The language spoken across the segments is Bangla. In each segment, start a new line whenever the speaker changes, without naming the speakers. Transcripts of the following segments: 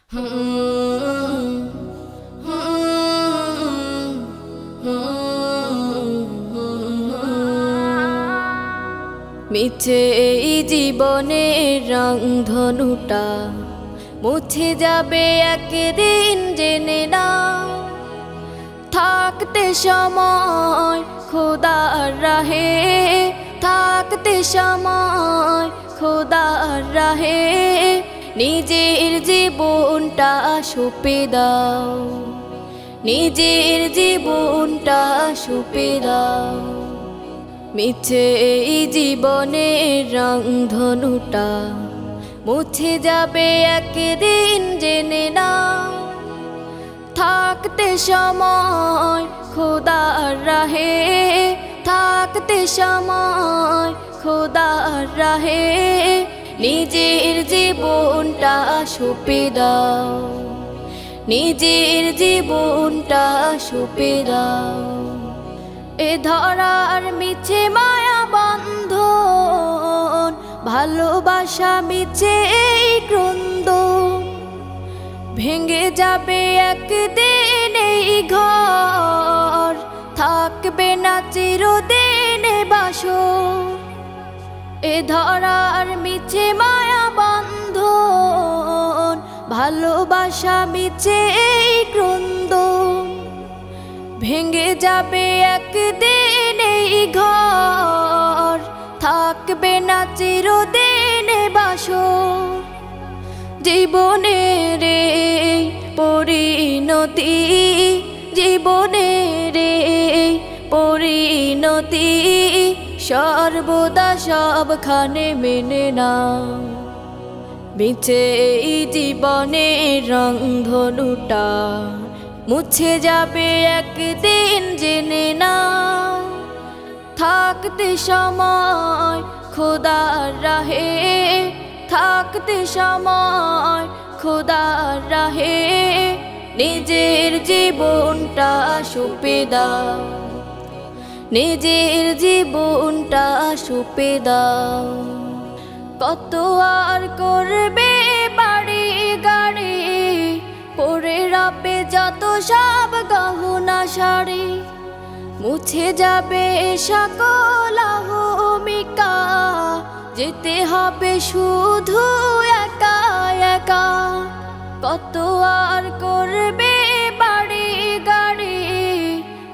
মিছে এই জীবনের রংধনুটা মুছে যাবে একদিন জেনে নাও। থাকতে সময় খোদার রাহে, থাকতে সময় খোদার রাহে নিজের জীবনটা সঁপে দাও, নিজের জীবনটা সঁপে দাও। মিছে এই জীবনের রংধনুটা মুছে যাবে একদিন জেনে নাও। থাকতে সময় খোদার রাহে, থাকতে সময় খোদার রাহে নিজের জীবনটা সঁপে দাও, নিজের জীবনটা সঁপে দাও। এ ধরার মিছে মায়া বন্ধন, ভালোবাসা মিছে এই ক্রন্দন, ভেঙে যাবে একদিন এই ঘর, থাকবে না চিরদিন বাসর। এ ধরার মিছে মায়া বন্ধন, ভালোবাসা মিছে এই ক্রন্দন, ভেঙে যাবে একদিন এই ঘর, থাকবে না চিরদিন বাসর। জীবনের এই পরিণতি, জীবনের এই পরিণতি সর্বদা সবখানে মেনে নাও। মিছে এই জীবনের রংধনুটা মুছে যাবে একদিন জেনে নাও। থাকতে সময় খোদার রাহে, থাকতে সময় খোদার রাহে নিজের জীবনটা সঁপে দাও, নিজের জীবনটা সঁপে দাও। কত আর করবে বাড়ি গাড়ি, পরে রবে যত সব গহনা শাড়ি, মুছে যাবে সকল অহমিকা, যেতে হবে শুধু একা একা। কত আর করবে বাড়ি গাড়ি,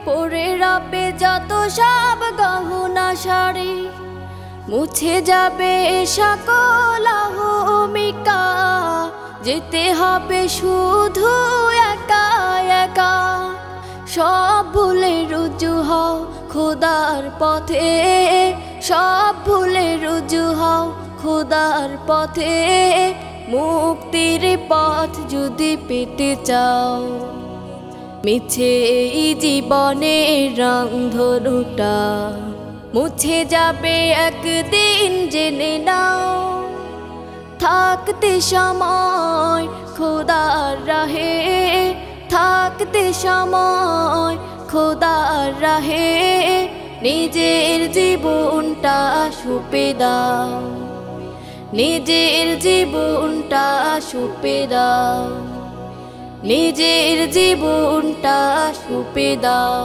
পরে রবে যত সব গহনা শাড়ি, মুছে যাবে সকল অহমিকা, যেতে হবে শুধু একা একা। সব ভুলে রুজু হও খোদার পথে, সব ভুলে রুজু হও খোদার পথে, মুক্তির পথ যদি পেতে চাও। মিছে এই জীবনের রংধনুটা মুছে যাবে একদিন জেনে নাও। থাকতে সময় খোদার রাহে, থাকতে সময় খোদার রাহে নিজের জীবনটা সঁপে দাও, নিজের জীবনটা সঁপে দাও, নিজের জীবনটা সঁপে দাও।